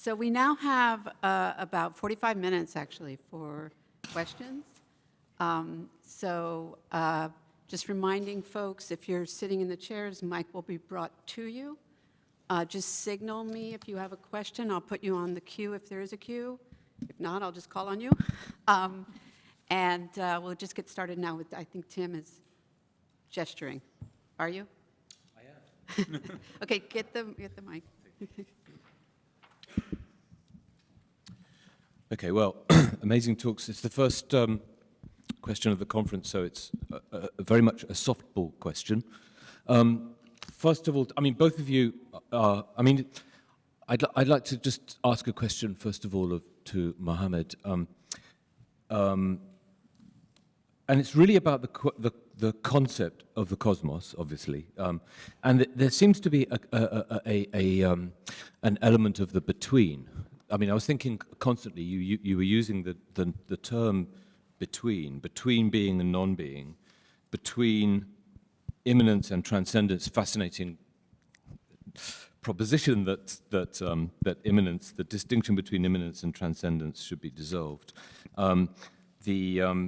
So we now have about 45 minutes, actually, for questions. Just reminding folks, if you're sitting in the chairs, mic will be brought to you. Just signal me if you have a question. I'll put you on the queue if there is a queue. If not, I'll just call on you. We'll just get started now with, I think Tim is gesturing. Are you? I am. Okay, get the mic. Okay, well, amazing talks. It's the first question of the conference, so it's very much a softball question. First of all, I mean, both of you are, I mean, I'd like to just ask a question, first of all, to Mohamed. And it's really about the concept of the cosmos, obviously. And there seems to be an element of the between. I mean, I was thinking constantly, you were using the term between being and non-being, between immanence and transcendence. Fascinating proposition that immanence, the distinction between immanence and transcendence, should be dissolved. The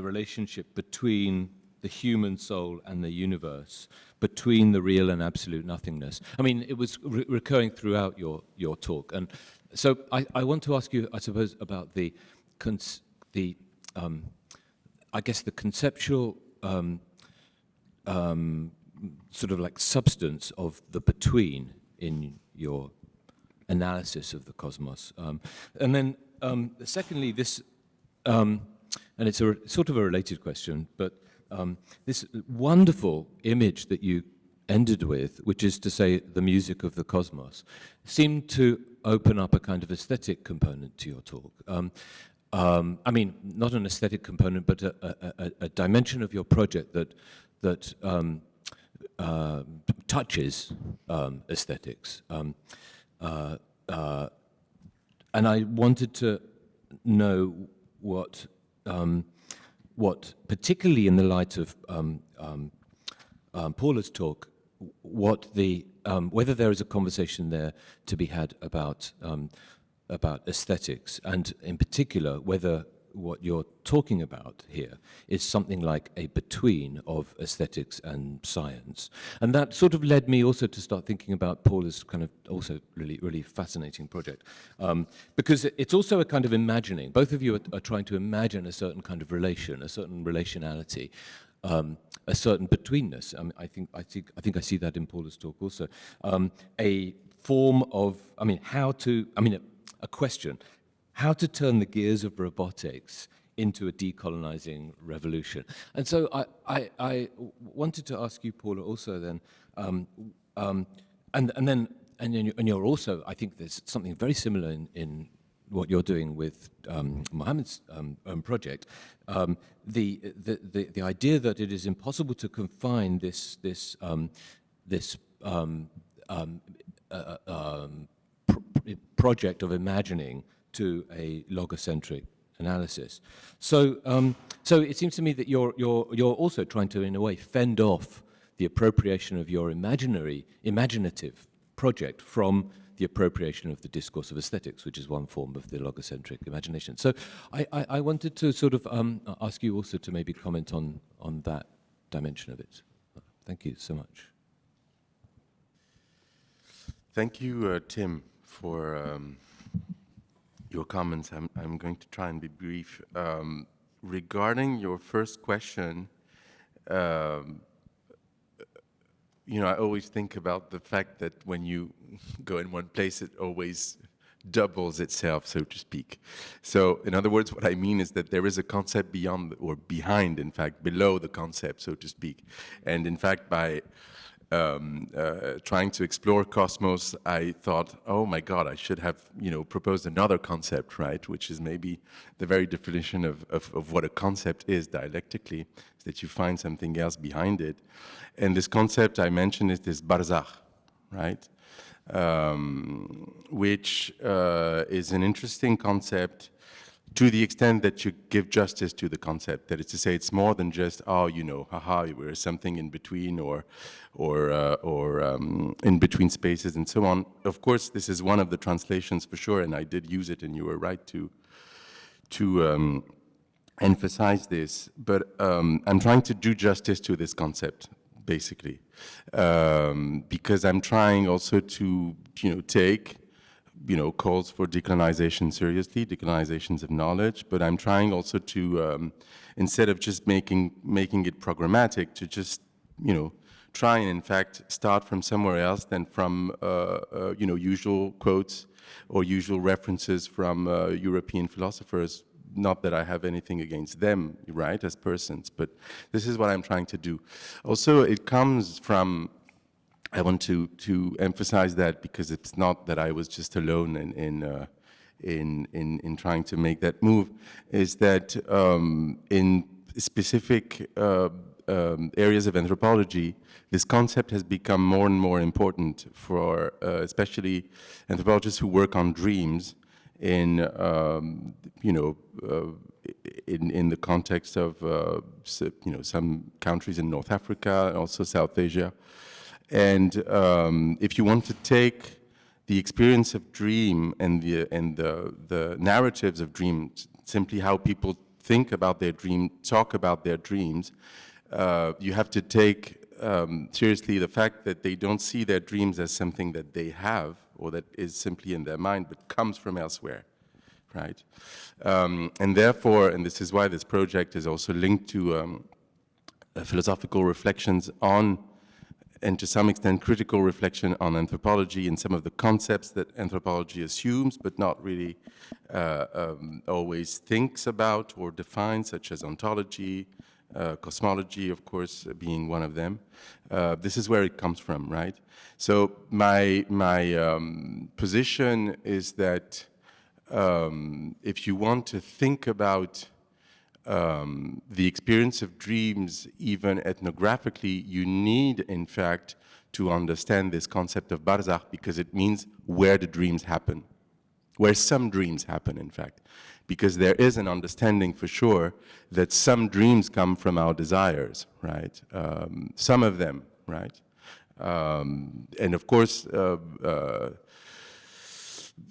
relationship between the human soul and the universe, between the real and absolute nothingness. I mean, it was recurring throughout your talk. And so I want to ask you, I suppose, about I guess the conceptual sort of like substance of the between in your analysis of the cosmos. And then secondly, this, and it's a sort of a related question, but this wonderful image that you ended with, which is to say the music of the cosmos, seemed to open up a kind of aesthetic component to your talk. I mean, not an aesthetic component, but a dimension of your project that touches aesthetics. And I wanted to know what particularly in the light of Paula's talk, whether there is a conversation there to be had about aesthetics, and in particular whether what you're talking about here is something like a between of aesthetics and science. And that sort of led me also to start thinking about Paula's kind of also really fascinating project. Because it's also a kind of imagining. Both of you are trying to imagine a certain kind of relation, a certain relationality, a certain betweenness. I think I see that in Paula's talk also. A form of, a question. How to turn the gears of robotics into a decolonizing revolution. And so I wanted to ask you, Paula, also then, and you're also, I think there's something very similar in what you're doing with Mohamed's project. The idea that it is impossible to confine this project of imagining to a logocentric analysis. So it seems to me that you're also trying to, in a way, fend off the appropriation of your imaginative project from the appropriation of the discourse of aesthetics, which is one form of the logocentric imagination. So I wanted to sort of ask you also to maybe comment on that dimension of it. Thank you so much. Thank you, Tim, for your comments. I'm going to try and be brief. Regarding your first question, I always think about the fact that when you go in one place, it always doubles itself, so to speak. So, in other words, what I mean is that there is a concept beyond, or behind, in fact, below the concept, so to speak. And in fact, by trying to explore cosmos, I thought, oh my God, I should have, proposed another concept, right? Which is maybe the very definition of what a concept is dialectically, is that you find something else behind it. And this concept I mentioned is this barzakh, right? Which is an interesting concept to the extent that you give justice to the concept. That is to say, it's more than just, oh, you know, haha, we're something in between, or in between spaces and so on. Of course, this is one of the translations for sure, and I did use it, and you were right to emphasize this. But I'm trying to do justice to this concept, basically, because I'm trying also to, you know, take, you know, calls for decolonization seriously, decolonizations of knowledge, but I'm trying also to, instead of just making it programmatic, to just, you know, try and in fact start from somewhere else than from, you know, usual quotes or usual references from European philosophers. Not that I have anything against them, right, as persons, but this is what I'm trying to do. Also, it comes from, I want to emphasize that, because it's not that I was just alone in trying to make that move, is that in specific areas of anthropology, this concept has become more and more important for especially anthropologists who work on dreams in, you know, in the context of, you know, some countries in North Africa and also South Asia. And if you want to take the experience of dream and the narratives of dreams, simply how people think about their dream, talk about their dreams, you have to take seriously the fact that they don't see their dreams as something that they have or that is simply in their mind, but comes from elsewhere, right? And therefore, and this is why this project is also linked to philosophical reflections on, and to some extent critical reflection on anthropology and some of the concepts that anthropology assumes but not really always thinks about or defines, such as ontology, cosmology, of course, being one of them. This is where it comes from, right? So my position is that if you want to think about the experience of dreams, even ethnographically, you need, in fact, to understand this concept of barzakh, because it means where the dreams happen, where some dreams happen, in fact. Because there is an understanding, for sure, that some dreams come from our desires, right? Some of them, right? And of course,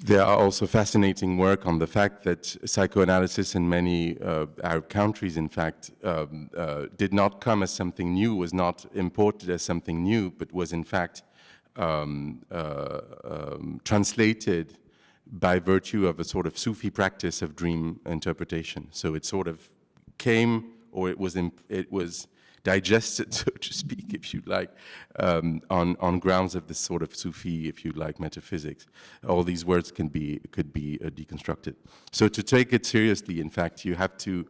there are also fascinating work on the fact that psychoanalysis in many Arab countries, in fact, did not come as something new, was not imported as something new, but was in fact translated by virtue of a sort of Sufi practice of dream interpretation. So it sort of came, or it was digested, so to speak, if you like, on grounds of this sort of Sufi, if you like, metaphysics. All these words could be deconstructed. So to take it seriously, in fact, you have to.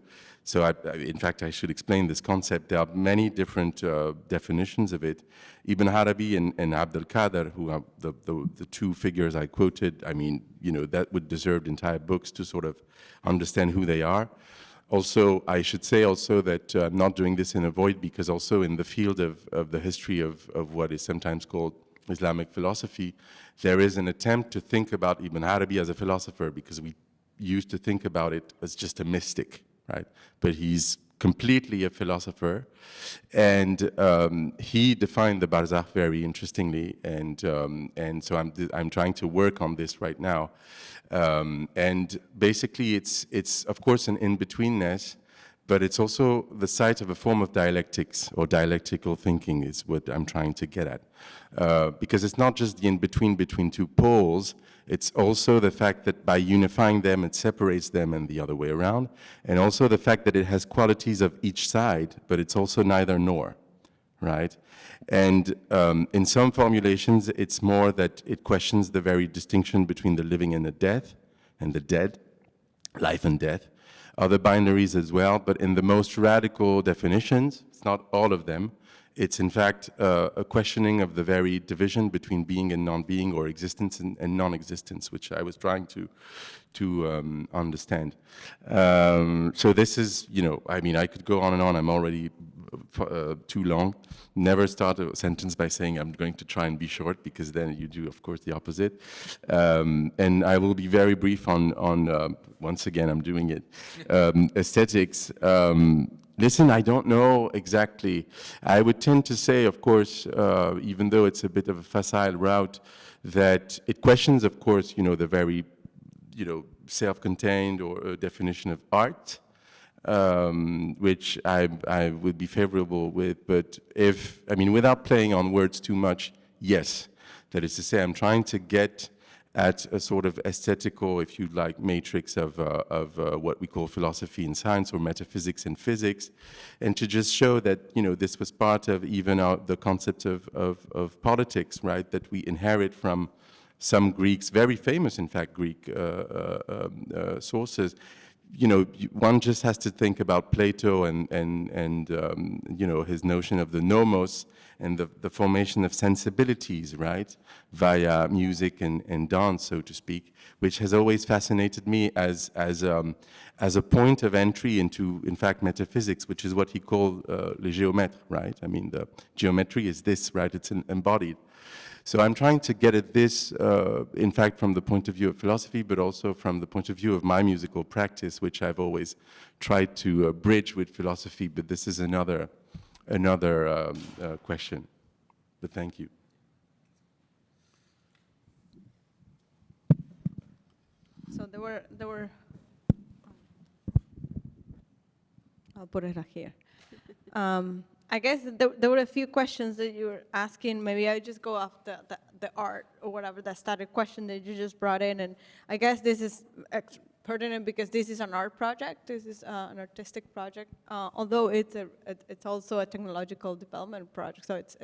So in fact, I should explain this concept. There are many different definitions of it. Ibn Arabi and Abd al-Qadir, who are the two figures I quoted, I mean, you know, that would deserve entire books to sort of understand who they are. Also, I should say also that I'm not doing this in a void, because also in the field of the history of what is sometimes called Islamic philosophy, there is an attempt to think about Ibn Arabi as a philosopher, because we used to think about it as just a mystic, right? But he's completely a philosopher, and he defined the barzakh very interestingly, and so I'm trying to work on this right now, and basically it's of course an in-betweenness, but it's also the site of a form of dialectics, or dialectical thinking is what I'm trying to get at, because it's not just the in-between between two poles. It's also the fact that by unifying them, it separates them, and the other way around. And also the fact that it has qualities of each side, but it's also neither nor, right? And in some formulations, it's more that it questions the very distinction between the living and the dead, life and death. Other binaries as well, but in the most radical definitions, it's not all of them, it's in fact a questioning of the very division between being and non-being, or existence and non-existence, which I was trying understand. So this is, I mean, I could go on and on. I'm already too long. Never start a sentence by saying I'm going to try and be short, because then you do, of course, the opposite. And I will be very brief on once again, I'm doing it, aesthetics. Listen, I don't know exactly. I would tend to say, of course, even though it's a bit of a facile route, that it questions, of course, the very, self-contained or definition of art, which I would be favorable with. But without playing on words too much, yes. That is to say, I'm trying to get at a sort of aesthetical, if you like, matrix of what we call philosophy and science, or metaphysics and physics, and to just show that, this was part of even the concept of politics, right, that we inherit from some Greeks, very famous, in fact, Greek sources. One just has to think about Plato and his notion of the nomos and the formation of sensibilities, right, via music and dance, so to speak, which has always fascinated me as a point of entry into, in fact, metaphysics, which is what he called le géomètre, right? I mean, the geometry is this, right? It's embodied. So I'm trying to get at this, in fact, from the point of view of philosophy, but also from the point of view of my musical practice, which I've always tried to bridge with philosophy, but this is another question. But thank you. So there were. I'll put it here. I guess there were a few questions that you were asking. Maybe I just go off the art or whatever, that started question that you just brought in. And I guess this is pertinent because this is an art project. This is an artistic project, although it's also a technological development project. So it's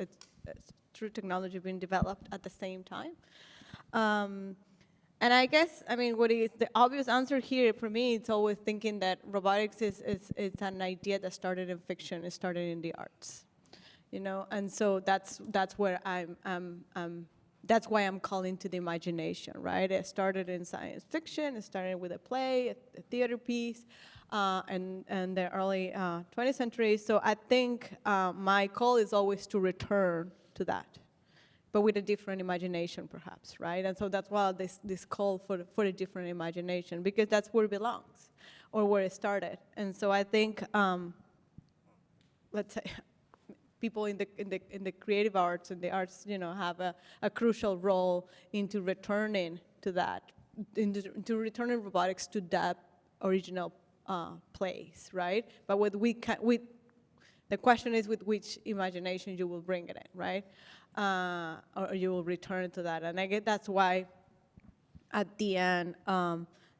through technology being developed at the same time. And I guess, what is the obvious answer here for me, it's always thinking that robotics is an idea that started in fiction, it started in the arts, and so that's where that's why I'm calling to the imagination, right? It started in science fiction, it started with a play, a theater piece, and the early 20th century. So I think my call is always to return to that, but with a different imagination, perhaps, right? And so that's why this call for a different imagination, because that's where it belongs, or where it started. And so I think, let's say, people in the creative arts and the arts, have a crucial role into returning to that, into returning robotics to that original place, right? But the question is with which imagination you will bring it in, right? Or you will return to that. And I guess that's why at the end,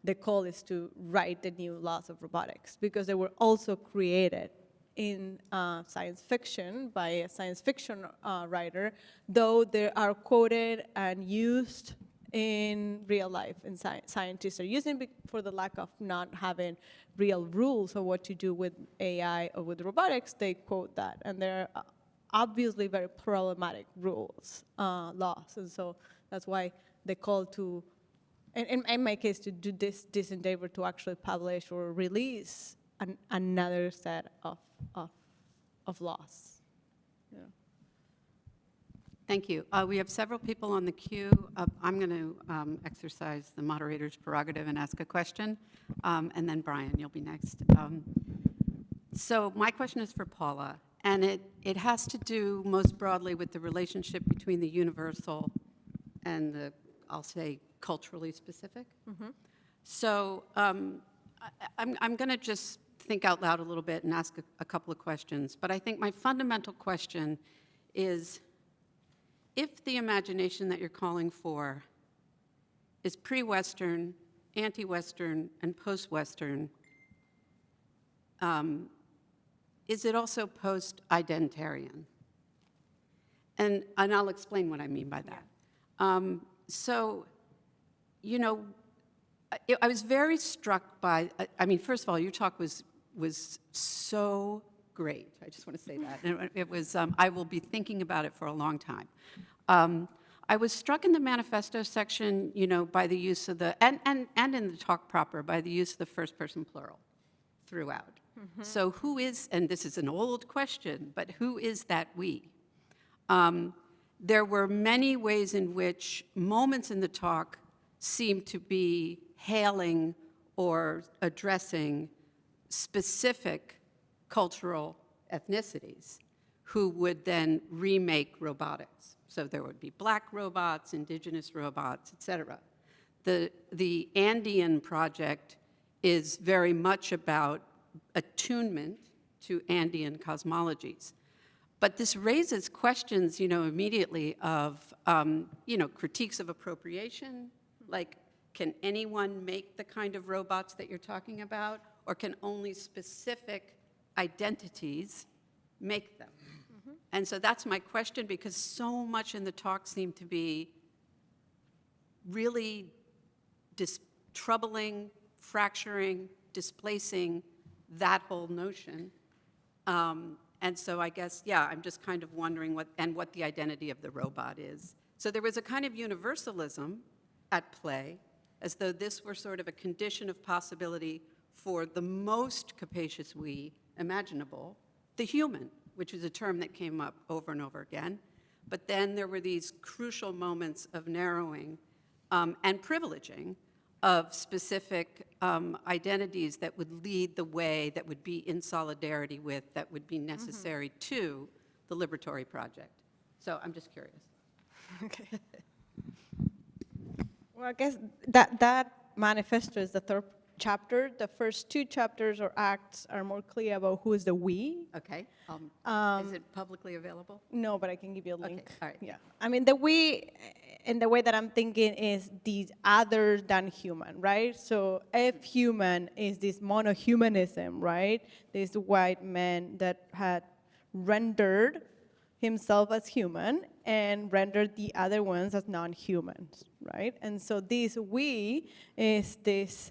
the call is to write the new laws of robotics, because they were also created in science fiction by a science fiction writer, though they are quoted and used in real life, and scientists are using for the lack of not having real rules of what to do with AI or with robotics. They quote that, and they're obviously very problematic rules, laws, and so that's why they call to, in my case, to do this endeavor to actually publish or release another set of laws. Yeah. Thank you. We have several people on the queue. I'm going to exercise the moderator's prerogative and ask a question, and then Brian, you'll be next. So my question is for Paula. And it has to do most broadly with the relationship between the universal and the, I'll say, culturally specific. Mm-hmm. So I'm going to just think out loud a little bit and ask a couple of questions. But I think my fundamental question is, if the imagination that you're calling for is pre-Western, anti-Western, and post-Western, is it also post-identitarian? And I'll explain what I mean by that. I was very struck by, first of all, your talk was so great. I just want to say that. And it was, I will be thinking about it for a long time. I was struck in the manifesto section, you know, by the use of the, and in the talk proper, by the use of the first person plural throughout. So who is, and this is an old question, but who is that we? There were many ways in which moments in the talk seemed to be hailing or addressing specific cultural ethnicities who would then remake robotics. So there would be black robots, indigenous robots, et cetera. The Andean project is very much about attunement to Andean cosmologies. But this raises questions, you know, immediately of, you know, critiques of appropriation, like, can anyone make the kind of robots that you're talking about, or can only specific identities make them? And so that's my question, because so much in the talk seemed to be really troubling, fracturing, displacing that whole notion. And so I guess, yeah, I'm just kind of wondering what the identity of the robot is. So there was a kind of universalism at play, as though this were sort of a condition of possibility for the most capacious we imaginable, the human, which is a term that came up over and over again. But then there were these crucial moments of narrowing and privileging of specific identities that would lead the way, that would be in solidarity with, that would be necessary to the liberatory project. So I'm just curious. Okay. Well, I guess that manifesto is the third chapter. The first two chapters or acts are more clear about who is the we. Okay. Is it publicly available? No, but I can give you a link. Okay, all right. Yeah. I mean, the we, and the way that I'm thinking is these other than human, right? So if human is this monohumanism, right? This white man that had rendered himself as human and rendered the other ones as non-humans, right? And so this we is this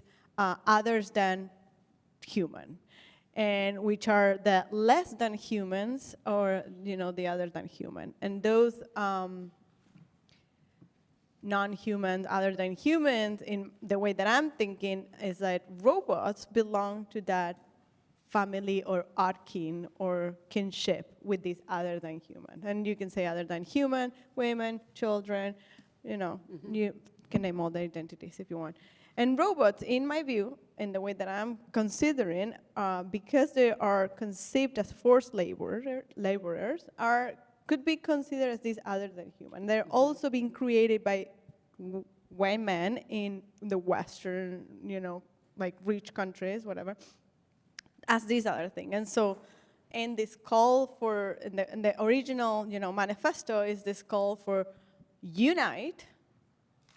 others than human, and which are the less than humans, or, you know, the other than human. And those non-humans, other than humans, in the way that I'm thinking, is that robots belong to that family or arkin or kinship with this other than human. And you can say other than human, women, children, you know, you can name all the identities if you want. And robots, in my view, in the way that I'm considering, because they are conceived as forced laborers, could be considered as this other than human. They're also being created by white men in the Western, you know, like rich countries, whatever, as this other thing. And so, in this call for, in the original, you know, manifesto is this call for unite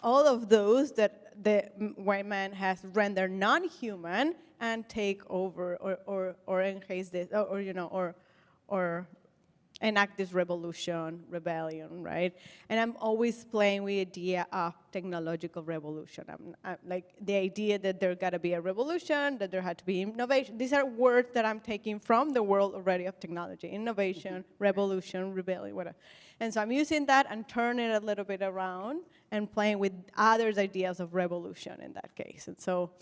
all of those that the white man has rendered non-human and take over or enhance this, or you know, or enact this rebellion, right? And I'm always playing with the idea of technological revolution. I'm like the idea that there got to be a revolution, that there had to be innovation. These are words that I'm taking from the world already of technology: innovation, revolution, rebellion, whatever. And so I'm using that and turning it a little bit around and playing with others' ideas of revolution in that case. And so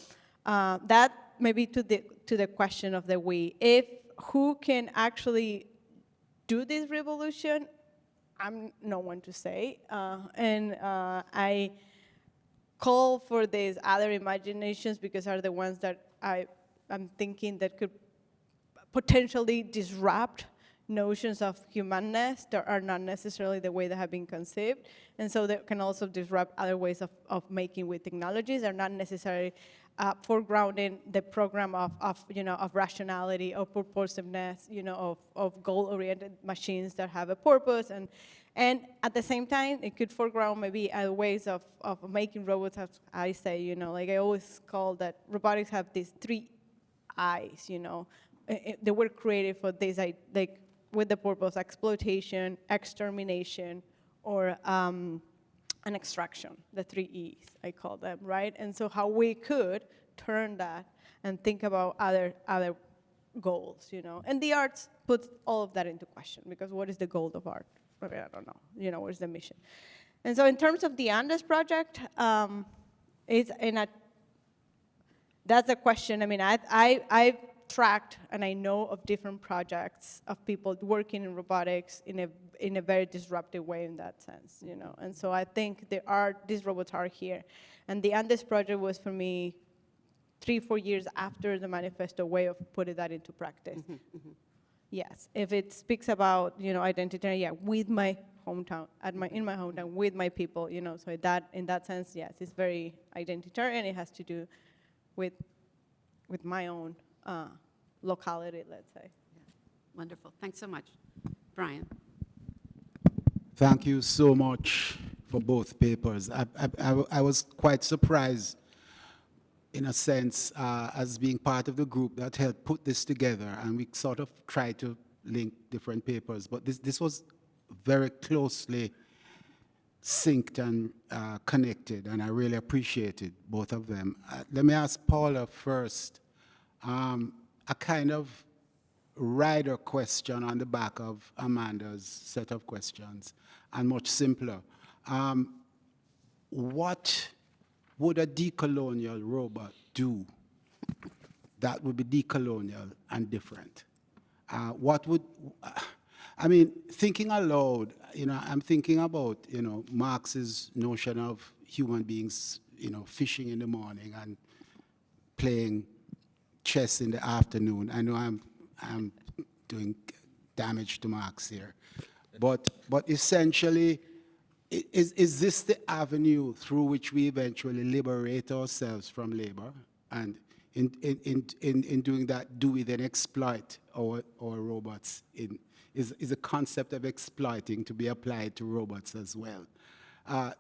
that maybe to the question of the we. If who can actually do this revolution, I'm no one to say. I call for these other imaginations because are the ones that I'm thinking that could potentially disrupt notions of humanness that are not necessarily the way they have been conceived. And so they can also disrupt other ways of making with technologies. They're not necessarily foregrounding the program of rationality, of purposiveness, you know, of goal-oriented machines that have a purpose. And at the same time, it could foreground maybe ways of making robots, as I say, you know, like I always call that robotics have these three eyes, you know. They were created for this, like, with the purpose: exploitation, extermination, or an extraction, the 3 E's, I call them, right? And so how we could turn that and think about other goals, you know? And the arts puts all of that into question, because what is the goal of art? I mean, I don't know, you know, what is the mission? And so in terms of the Andes project, that's a question. I mean, I've tracked and I know of different projects of people working in robotics in a very disruptive way in that sense, you know. And so I think these robots are here. And the Andes project was for me 3-4 years after the manifesto way of putting that into practice. Yes, if it speaks about, you know, identity, yeah, with my hometown, in my hometown, with my people, you know, so in that sense, yes, it's very identitarian. It has to do with my own locality, let's say. Yeah. Wonderful. Thanks so much. Brian. Thank you so much for both papers. I was quite surprised, in a sense, as being part of the group that helped put this together, and we sort of tried to link different papers, but this was very closely synced and connected, and I really appreciated both of them. Let me ask Paula first, a kind of rider question on the back of Amanda's set of questions, and much simpler. What would a decolonial robot do that would be decolonial and different? What would, I mean, thinking aloud, you know, I'm thinking about, you know, Marx's notion of human beings, you know, fishing in the morning and playing chess in the afternoon. I know I'm doing damage to Marx here, but essentially, is this the avenue through which we eventually liberate ourselves from labor? And in doing that, do we then exploit our robots? Is the concept of exploiting to be applied to robots as well?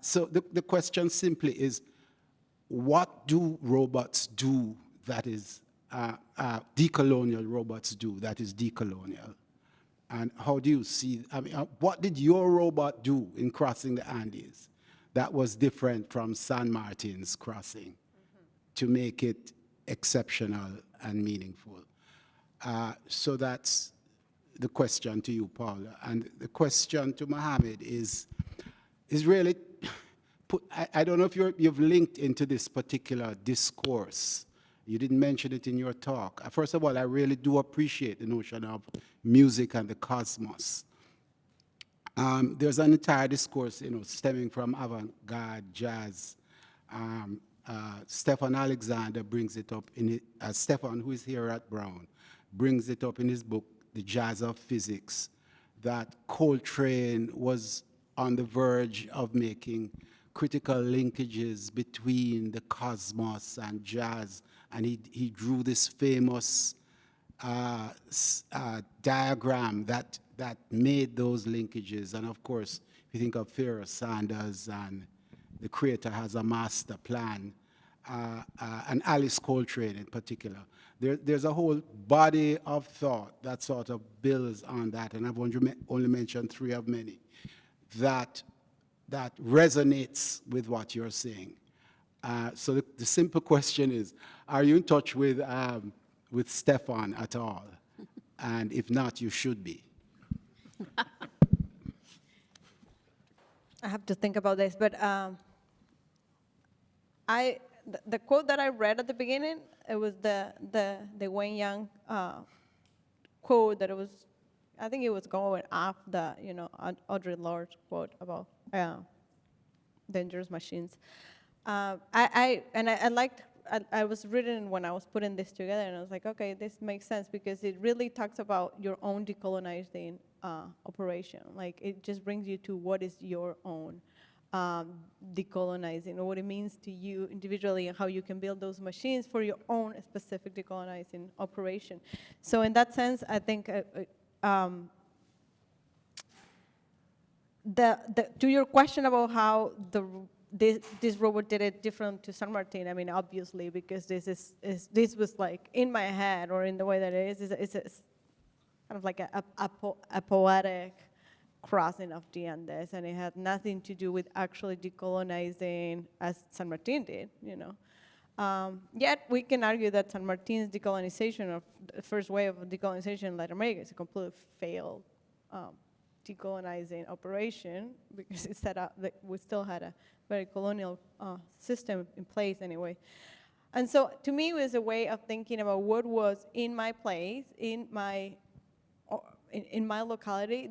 So the question simply is, what do robots do that is decolonial robots do that is decolonial? And how do you see, I mean, what did your robot do in crossing the Andes that was different from San Martin's crossing to make it exceptional and meaningful? So that's the question to you, Paula. And the question to Mohamed is really, I don't know if you've linked into this particular discourse. You didn't mention it in your talk. First of all, I really do appreciate the notion of music and the cosmos. There's an entire discourse, you know, stemming from avant-garde jazz. Stefan Alexander brings it up Stefan, who is here at Brown, brings it up in his book, The Jazz of Physics, that Coltrane was on the verge of making critical linkages between the cosmos and jazz, and he drew this famous diagram that made those linkages. And of course, if you think of Pharoah Sanders and the Creator has a master plan, and Alice Coltrane in particular, there's a whole body of thought that sort of builds on that, and I've only mentioned 3 of many, that resonates with what you're saying. So the simple question is, are you in touch with Stefan at all? And if not, you should be. I have to think about this, but the quote that I read at the beginning, it was the Wayne Yang quote that it was, I think it was going off the, you know, Audre Lorde's quote about dangerous machines. I was reading when I was putting this together, and I was like, okay, this makes sense, because it really talks about your own decolonizing operation. Like, it just brings you to what is your own decolonizing, or what it means to you individually, and how you can build those machines for your own specific decolonizing operation. So in that sense, I think to your question about how this robot did it different to San Martin, I mean, obviously, because this was like in my head, or in the way that it is, it's kind of like a poetic crossing of the Andes, and it had nothing to do with actually decolonizing as San Martin did, you know. Yet we can argue that San Martin's decolonization, or the first wave of decolonization in Latin America, is a completely failed decolonizing operation, because it set up, we still had a very colonial system in place anyway. And so to me, it was a way of thinking about what was in my place, in my locality,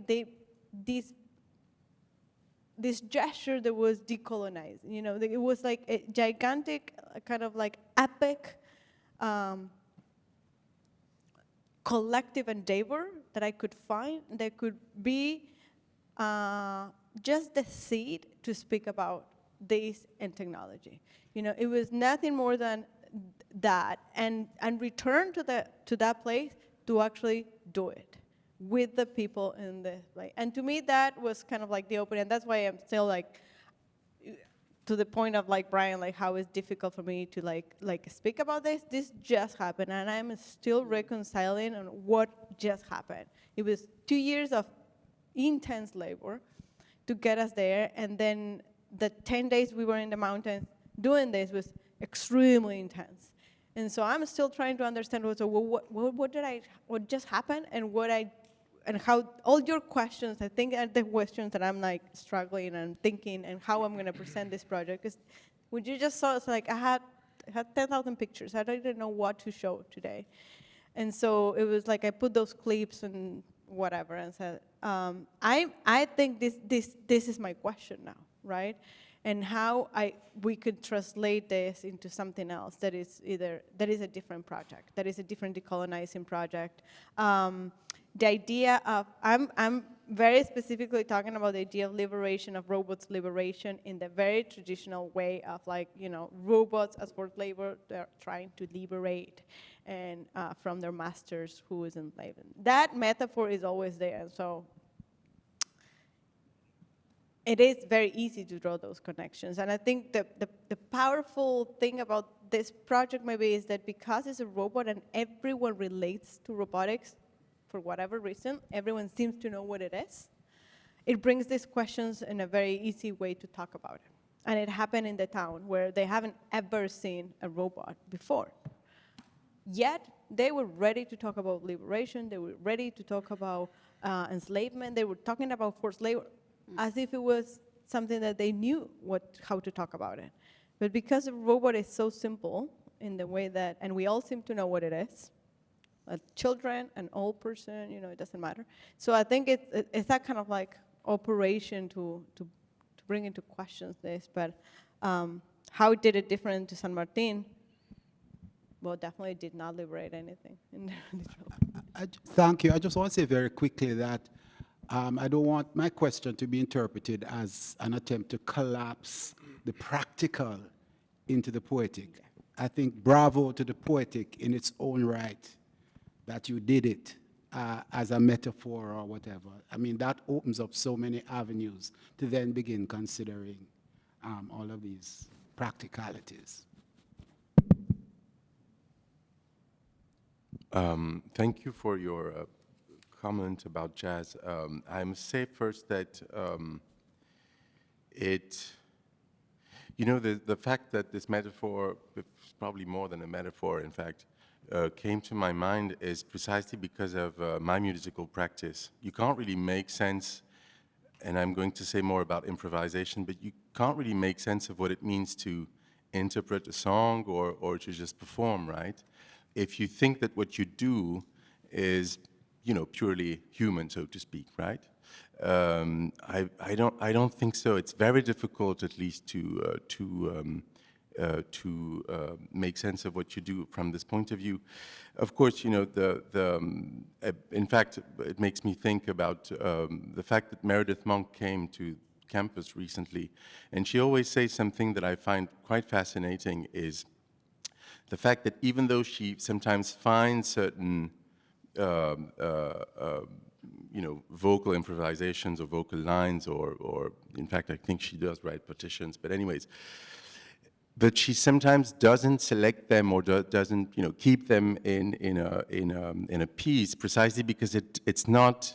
this gesture that was decolonized. You know, it was like a gigantic, kind of like epic collective endeavor that I could find that could be just the seed to speak about this and technology. You know, it was nothing more than that, and return to that place to actually do it with the people in the place. And to me, that was kind of like the opening, and that's why I'm still like, to the point of like Brian, like how it's difficult for me to like speak about this. This just happened, and I'm still reconciling on what just happened. It was 2 years of intense labor to get us there, and then the 10 days we were in the mountains doing this was extremely intense. And so I'm still trying to understand what just happened, and how all your questions, I think, are the questions that I'm like struggling and thinking, and how I'm going to present this project. Because what you just saw, it's like I had 10,000 pictures. I didn't know what to show today. And so it was like I put those clips and whatever, and said, I think this is my question now, right? And how we could translate this into something else that is a different project, that is a different decolonizing project. The idea of, I'm very specifically talking about the idea of liberation, of robots' liberation in the very traditional way of like, you know, robots as forced labor, they're trying to liberate and from their masters who is enslaved. That metaphor is always there, so it is very easy to draw those connections. And I think the powerful thing about this project maybe is that because it's a robot and everyone relates to robotics, for whatever reason, everyone seems to know what it is, it brings these questions in a very easy way to talk about it. And it happened in the town where they haven't ever seen a robot before. Yet, they were ready to talk about liberation, they were ready to talk about enslavement, they were talking about forced labor, as if it was something that they knew how to talk about it. But because a robot is so simple in the way that, and we all seem to know what it is, children, an old person, you know, it doesn't matter. So I think it's that kind of like operation to bring into questions this, but how did it different to San Martin? Well, definitely did not liberate anything. Thank you. I just want to say very quickly that I don't want my question to be interpreted as an attempt to collapse the practical into the poetic. I think bravo to the poetic in its own right, that you did it as a metaphor or whatever. I mean, that opens up so many avenues to then begin considering all of these practicalities. Thank you for your comment about jazz. I must say first that you know, the fact that this metaphor, it's probably more than a metaphor, in fact, came to my mind is precisely because of my musical practice. You can't really make sense, and I'm going to say more about improvisation, but you can't really make sense of what it means to interpret a song or to just perform, right? If you think that what you do is, you know, purely human, so to speak, right? I don't think so. It's very difficult, at least, to make sense of what you do from this point of view. Of course, you know, in fact, it makes me think about the fact that Meredith Monk came to campus recently, and she always says something that I find quite fascinating, is the fact that even though she sometimes finds certain you know, vocal improvisations or vocal lines, or in fact, I think she does write partitions, but anyways, but she sometimes doesn't select them or doesn't, you know, keep them in a piece, precisely because it's not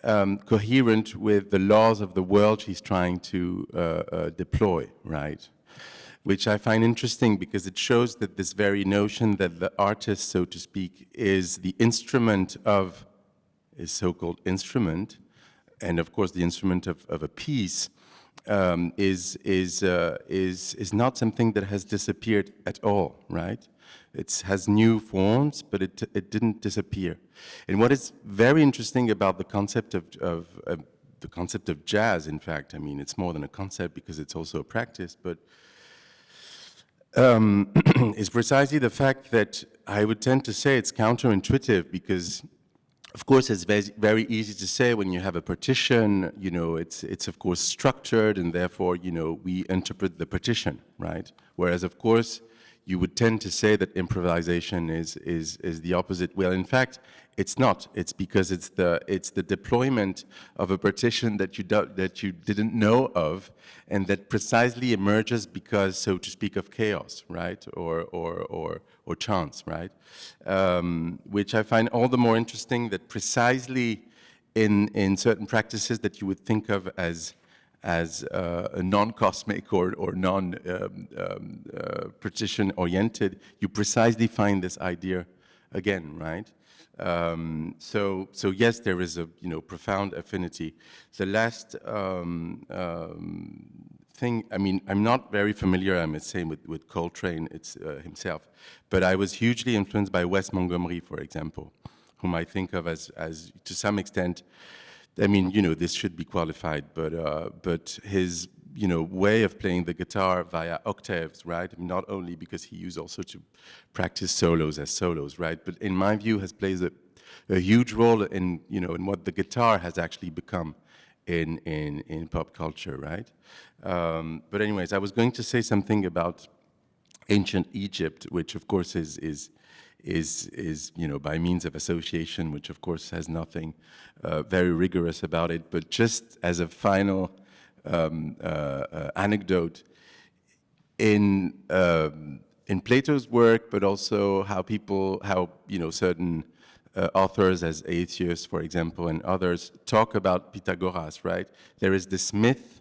coherent with the laws of the world she's trying to deploy, right? Which I find interesting because it shows that this very notion that the artist, so to speak, is the instrument of his so-called instrument, and of course the instrument of a peace, is not something that has disappeared at all, right? It has new forms, but it didn't disappear. And what is very interesting about the concept of jazz, in fact, I mean, it's more than a concept because it's also a practice, but is precisely the fact that I would tend to say it's counterintuitive because, of course, it's very easy to say when you have a partition, you know, it's of course structured and therefore, you know, we interpret the partition, right? Whereas, of course, you would tend to say that improvisation is the opposite. Well, in fact, it's not. It's because it's the deployment of a partition that you didn't know of, and that precisely emerges because, so to speak, of chaos, right, or chance, right? Which I find all the more interesting that precisely in certain practices that you would think of as a non-cosmic or non-partition-oriented, you precisely find this idea again, right? So yes, there is a profound affinity. The last thing, I mean, I'm not very familiar, I must say, with Coltrane himself, but I was hugely influenced by Wes Montgomery, for example, whom I think of as to some extent, I mean, this should be qualified, but his, way of playing the guitar via octaves, right? I mean, not only because he used also to practice solos as solos, right? But in my view, plays a huge role in, in what the guitar has actually become in pop culture, right? But anyways, I was going to say something about ancient Egypt, which of course is by means of association, which of course has nothing very rigorous about it. But just as a final anecdote, in Plato's work, but also how certain authors as Aetius, for example, and others talk about Pythagoras, right? There is this myth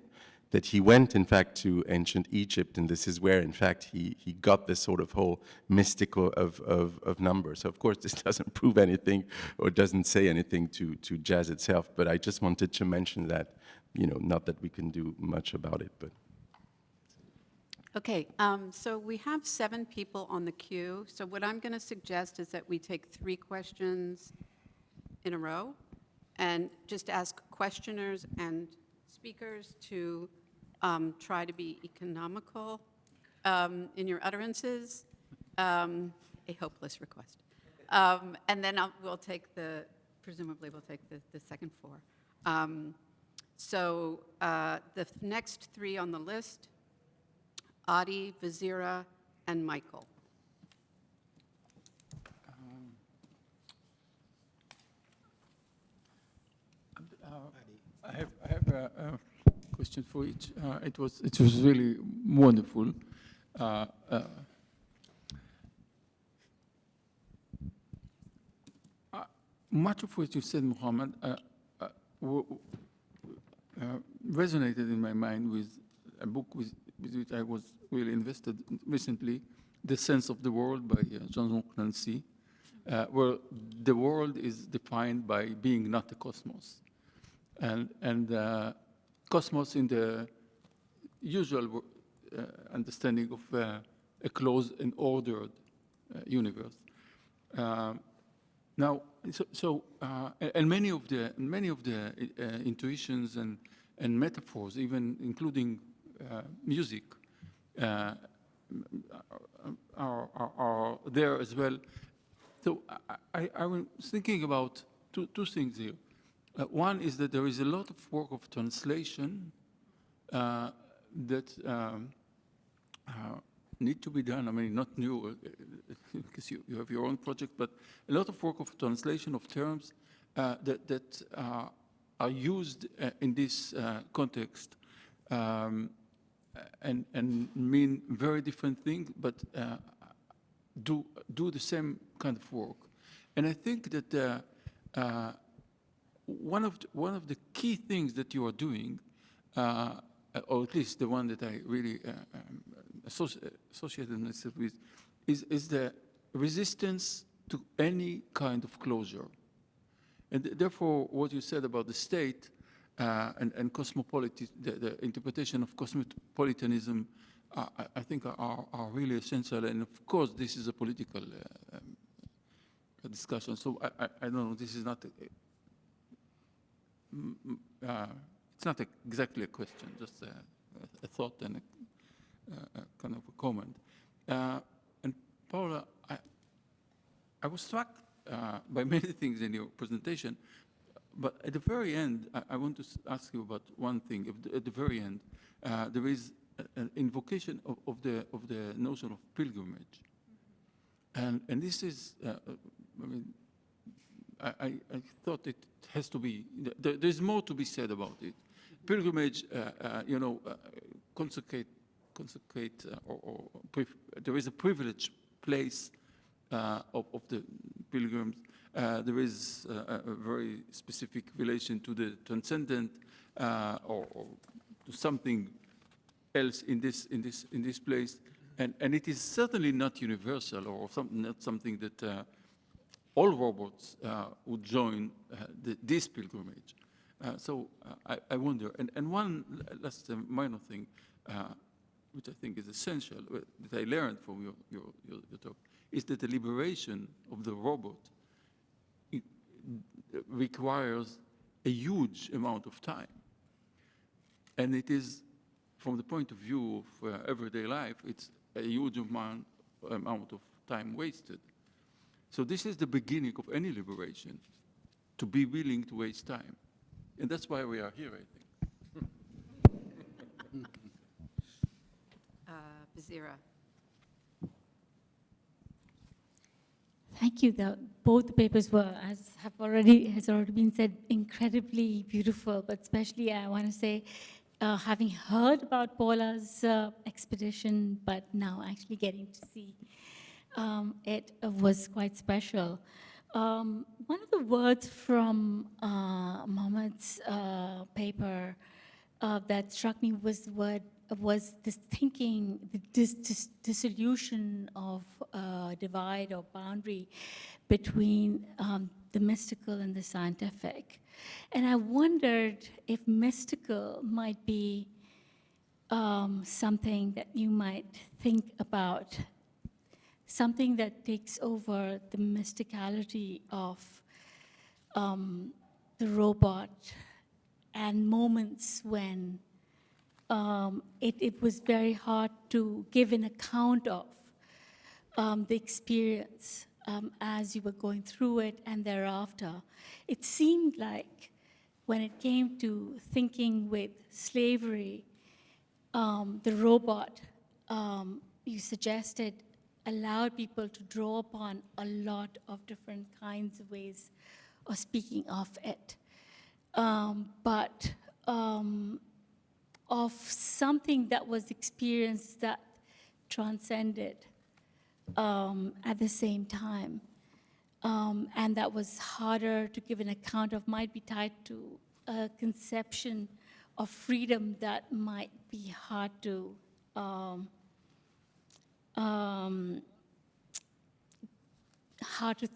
that he went, in fact, to ancient Egypt, and this is where, in fact, he got this sort of whole mystical of numbers. So, of course, this doesn't prove anything or doesn't say anything to jazz itself, but I just wanted to mention that, not that we can do much about it, but. Okay, so we have 7 people on the queue. So what I'm going to suggest is that we take 3 questions in a row and just ask questioners and speakers to try to be economical in your utterances. A hopeless request. And then presumably we'll take the second 4. So the next 3 on the list, Adi, Vazira, and Michael. I have a question for each. It was really wonderful. Much of what you said, Mohamed, resonated in my mind with a book with which I was really invested recently, The Sense of the World by John Clancy, where the world is defined by being not a cosmos. And cosmos in the usual understanding of a closed and ordered universe. Now, and many of the intuitions and metaphors, even including music, are there as well. So I was thinking about two things here. One is that there is a lot of work of translation that need to be done. I mean, not new, because you have your own project, but a lot of work of translation of terms that are used in this context and mean very different things, but do the same kind of work. And I think that one of the key things that you are doing, or at least the one that I really associated myself with, is the resistance to any kind of closure. And therefore, what you said about the state and the interpretation of cosmopolitanism, I think are really essential. And of course, this is a political discussion. So I don't know. This is not. It's not exactly a question, just a thought and a kind of a comment. And Paula, I was struck by many things in your presentation, but at the very end, I want to ask you about one thing. At the very end, there is an invocation of the notion of pilgrimage, and this is, I mean, I thought it has to be. There's more to be said about it. Pilgrimage, consecrate, there is a privileged place of the pilgrims. There is a very specific relation to the transcendent or to something else in this place, and it is certainly not universal or not something that all robots would join this pilgrimage. So I wonder, and one last minor thing, which I think is essential, that I learned from your talk, is that the liberation of the robot requires a huge amount of time. And it is, from the point of view of everyday life, it's a huge amount of time wasted. So this is the beginning of any liberation, to be willing to waste time. And that's why we are here, I think. Bazira. Thank you. Both the papers were, as has already been said, incredibly beautiful. But especially, I want to say, having heard about Paula's expedition, but now actually getting to see it was quite special. One of the words from Mohamed's paper that struck me was this thinking, this dissolution of divide or boundary between the mystical and the scientific. And I wondered if mystical might be something that you might think about, something that takes over the mysticality of the robot, and moments when it was very hard to give an account of the experience as you were going through it and thereafter. It seemed like when it came to thinking with slavery, the robot, you suggested, allowed people to draw upon a lot of different kinds of ways of speaking of it. But of something that was experienced that transcended at the same time. And that was harder to give an account of, might be tied to a conception of freedom that might be hard to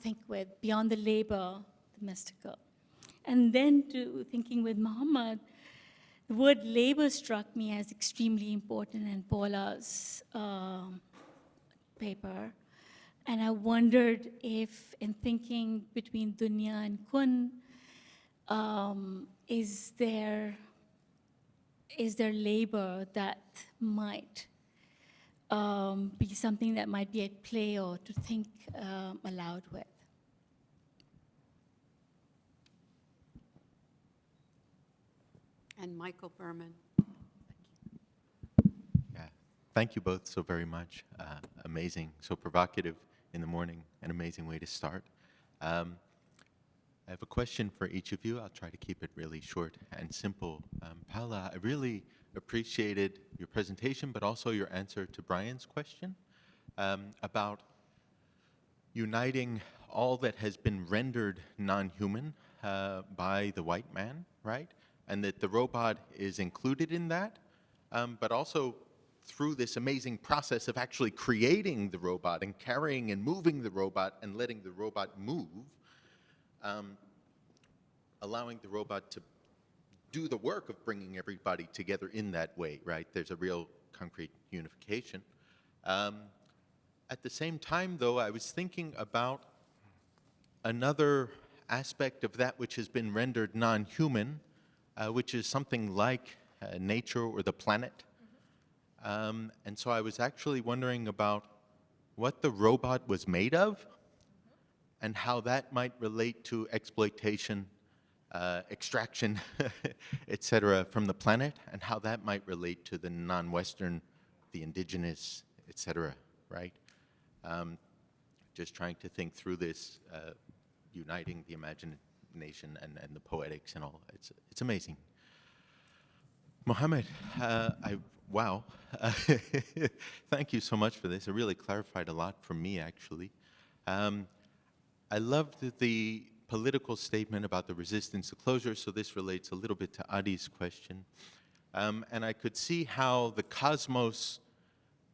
think with, beyond the labor, the mystical. And then to thinking with Mohamed, the word labor struck me as extremely important in Paula's paper. And I wondered if, in thinking between dunya and kun, is there labor that might be something that might be at play or to think aloud with? And Michael Berman. Yeah, thank you both so very much. Amazing, so provocative in the morning, an amazing way to start. I have a question for each of you. I'll try to keep it really short and simple. Paula, I really appreciated your presentation, but also your answer to Brian's question about uniting all that has been rendered non-human by the white man, right? And that the robot is included in that, but also through this amazing process of actually creating the robot and carrying and moving the robot and letting the robot move, allowing the robot to do the work of bringing everybody together in that way, right? There's a real concrete unification. At the same time, though, I was thinking about another aspect of that which has been rendered non-human, which is something like nature or the planet. And so I was actually wondering about what the robot was made of and how that might relate to exploitation, extraction, et cetera, from the planet, and how that might relate to the non-Western, the indigenous, et cetera, right? Just trying to think through this, uniting the imagination and the poetics and all. It's amazing. Mohamed, wow. Thank you so much for this. It really clarified a lot for me, actually. I loved the political statement about the resistance to closure, so this relates a little bit to Adi's question. And I could see how the cosmos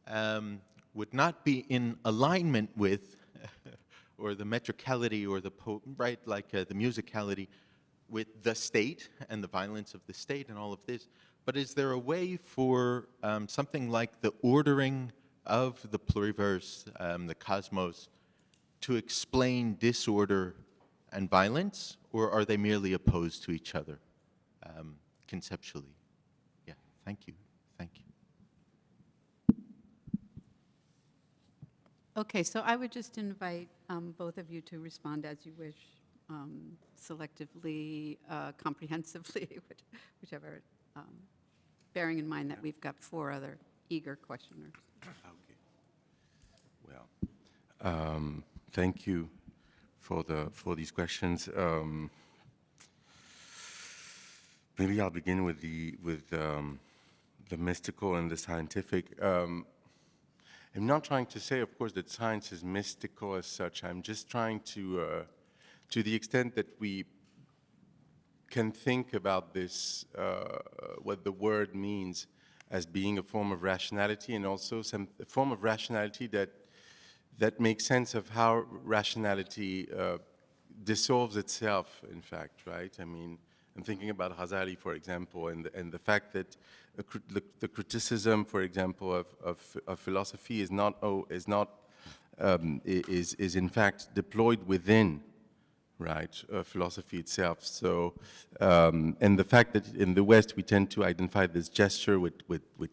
would not be in alignment with, or the metricality, or the, right, like the musicality with the state and the violence of the state and all of this. But is there a way for something like the ordering of the pluriverse, the cosmos, to explain disorder and violence, or are they merely opposed to each other conceptually? Yeah, thank you, thank you. Okay, so I would just invite both of you to respond as you wish, selectively, comprehensively, whichever, bearing in mind that we've got 4 other eager questioners. Okay. Well, thank you for these questions. Maybe I'll begin with the mystical and the scientific. I'm not trying to say, of course, that science is mystical as such. I'm just trying to the extent that we can think about this, what the word means as being a form of rationality, and also a form of rationality that makes sense of how rationality dissolves itself, in fact, right? I mean, I'm thinking about Ghazali, for example, and the fact that the criticism, for example, of philosophy is in fact deployed within, right, philosophy itself. So, and the fact that in the West we tend to identify this gesture with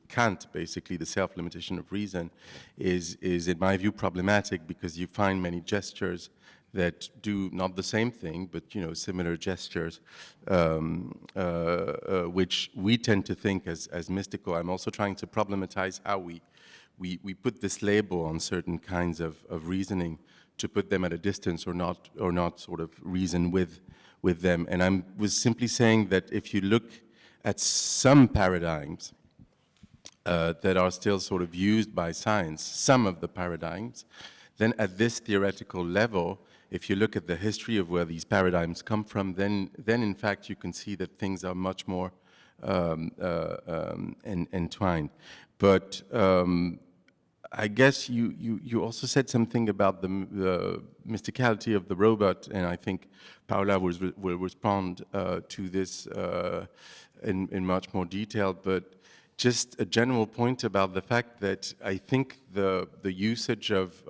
Kant, basically the self-limitation of reason, is in my view problematic, because you find many gestures that do not the same thing, but similar gestures, which we tend to think as mystical. I'm also trying to problematize how we put this label on certain kinds of reasoning, to put them at a distance or not sort of reason with them. And I was simply saying that if you look at some paradigms that are still sort of used by science, some of the paradigms, then at this theoretical level, if you look at the history of where these paradigms come from, then in fact you can see that things are much more entwined. But I guess you also said something about the mysticality of the robot, and I think Paula will respond to this in much more detail. But just a general point about the fact that I think the usage of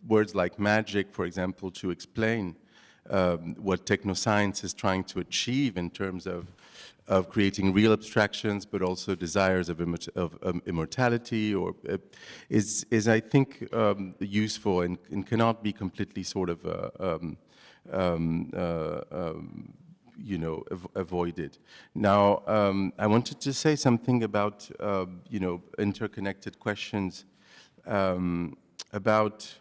words like magic, for example, to explain what technoscience is trying to achieve in terms of creating real abstractions, but also desires of immortality, or is I think useful and cannot be completely sort of avoided. Now, I wanted to say something about interconnected questions, about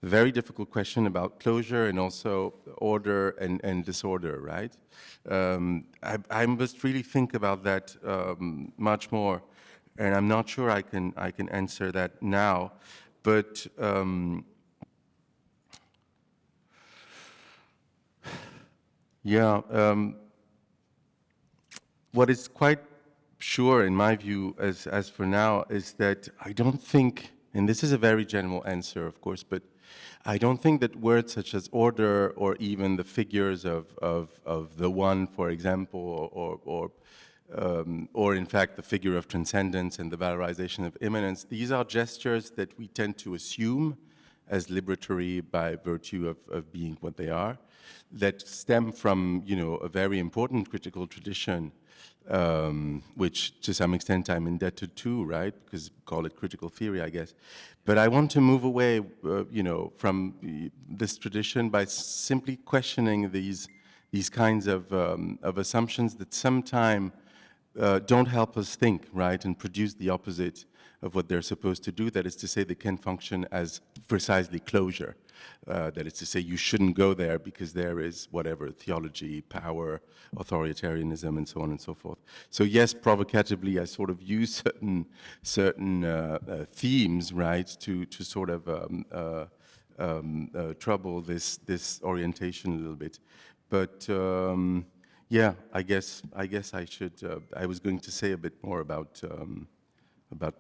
a very difficult question about closure and also order and disorder, right? I must really think about that much more, and I'm not sure I can answer that now, but yeah, what is quite sure in my view as for now is that I don't think, and this is a very general answer, of course, but I don't think that words such as order or even the figures of the one, for example, or in fact the figure of transcendence and the valorization of immanence, these are gestures that we tend to assume as liberatory by virtue of being what they are, that stem from, you know, a very important critical tradition, which to some extent I'm indebted to, right? Because call it critical theory, I guess. But I want to move away, you know, from this tradition by simply questioning these kinds of assumptions that sometimes don't help us think, right, and produce the opposite of what they're supposed to do. That is to say, they can function as precisely closure. That is to say, you shouldn't go there because there is whatever, theology, power, authoritarianism, and so on and so forth. So yes, provocatively, I sort of use certain themes, right, to sort of trouble this orientation a little bit. But yeah, I guess I should. I was going to say a bit more about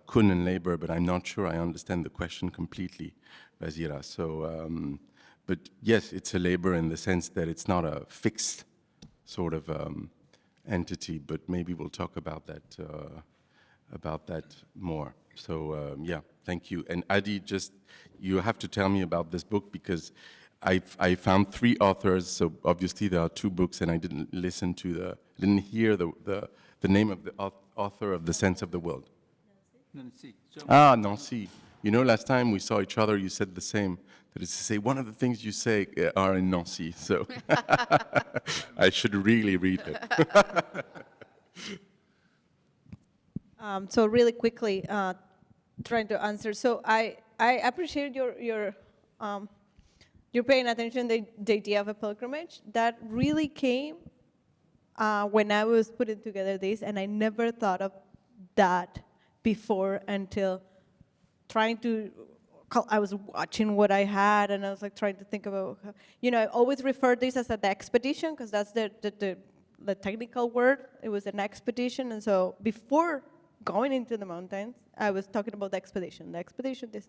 Kun and labor, but I'm not sure I understand the question completely, Razira. So, but yes, it's a labor in the sense that it's not a fixed sort of entity. But maybe we'll talk about that more. So yeah, thank you. And Adi, just you have to tell me about this book because I found 3 authors. So obviously there are 2 books, and I didn't hear the name of the author of The Sense of the World. Nancy. Ah, Nancy. You know, last time we saw each other, you said the same. That is to say, one of the things you say are in Nancy. So I should really read it. So really quickly, trying to answer. So I appreciate your paying attention to the idea of a pilgrimage. That really came when I was putting together this, and I never thought of that before until I was watching what I had, and I was like trying to think about, you know, I always refer this as the expedition because that's the technical word. It was an expedition, and so before going into the mountains, I was talking about the expedition, this.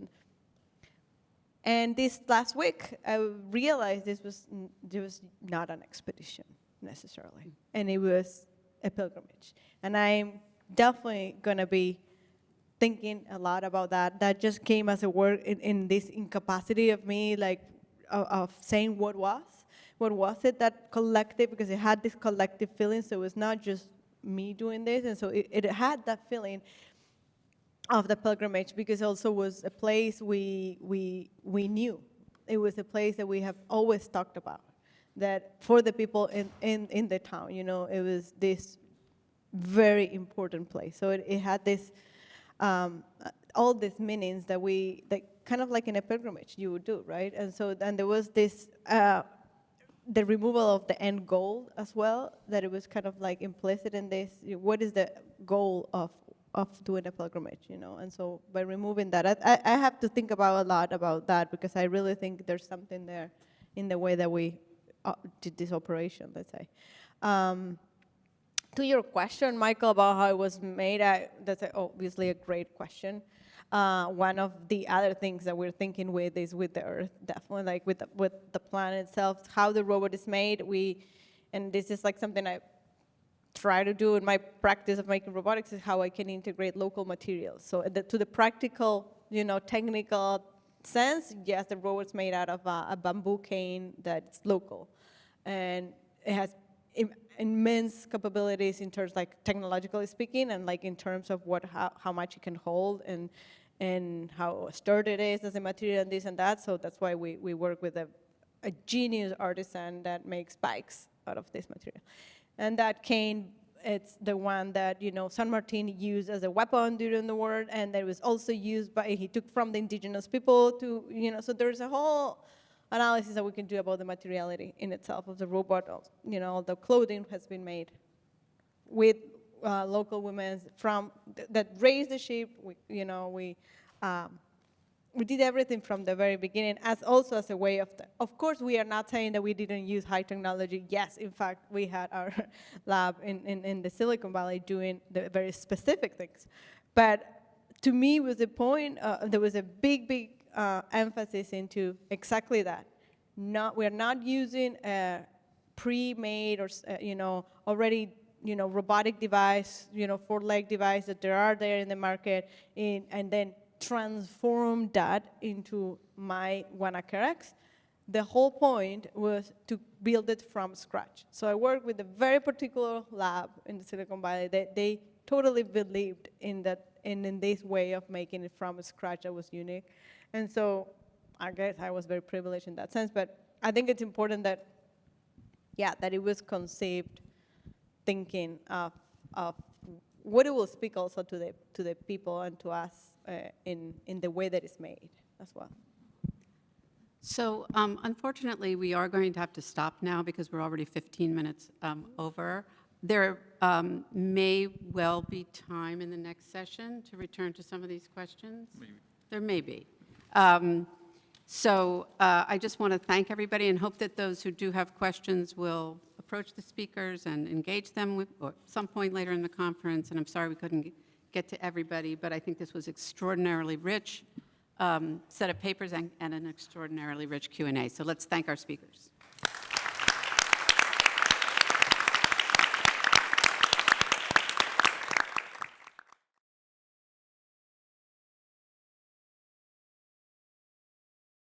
And this last week, I realized this was not an expedition necessarily, and it was a pilgrimage. And I'm definitely going to be thinking a lot about that. That just came as a word in this incapacity of me, like of saying what was it that collective, because it had this collective feeling, so it was not just me doing this, and so it had that feeling of the pilgrimage because also was a place we knew. It was a place that we have always talked about, that for the people in the town, you know, it was this very important place. So it had this, all these meanings that kind of like in a pilgrimage you would do, right? And so then there was this, the removal of the end goal as well, that it was kind of like implicit in this, what is the goal of doing a pilgrimage, you know? And so by removing that, I have to think about a lot about that because I really think there's something there in the way that we did this operation, let's say. To your question, Michael, about how it was made, that's obviously a great question. One of the other things that we're thinking with is with the Earth, definitely, like with the planet itself, how the robot is made. And this is like something I try to do in my practice of making robotics, is how I can integrate local materials. So to the practical, you know, technical sense, yes, the robot's made out of a bamboo cane that's local. And it has immense capabilities in terms, like, technologically speaking, and like in terms of how much it can hold and how sturdy it is as a material and this and that. So that's why we work with a genius artisan that makes bikes out of this material. And that cane, it's the one that, you know, San Martin used as a weapon during the war, and that was also used he took from the indigenous people to, you know, so there's a whole analysis that we can do about the materiality in itself of the robot. You know, the clothing has been made with local women that raised the sheep. We did everything from the very beginning, as a way of course, we are not saying that we didn't use high technology. Yes, in fact, we had our lab in the Silicon Valley doing the very specific things. But to me, was the point, there was a big emphasis into exactly that. We're not using a pre-made or already robotic device, four-leg device that there are there in the market, and then transform that into my Wanakerex. The whole point was to build it from scratch. So I worked with a very particular lab in the Silicon Valley that they totally believed in that, and in this way of making it from scratch that was unique. And so I guess I was very privileged in that sense, but I think it's important that, that it was conceived thinking of what it will speak also to the people and to us in the way that it's made as well. So unfortunately, we are going to have to stop now because we're already 15 minutes over. There may well be time in the next session to return to some of these questions. Maybe. There may be. So I just want to thank everybody and hope that those who do have questions will approach the speakers and engage them at some point later in the conference. And I'm sorry we couldn't get to everybody, but I think this was extraordinarily rich set of papers and an extraordinarily rich Q&A. So let's thank our speakers.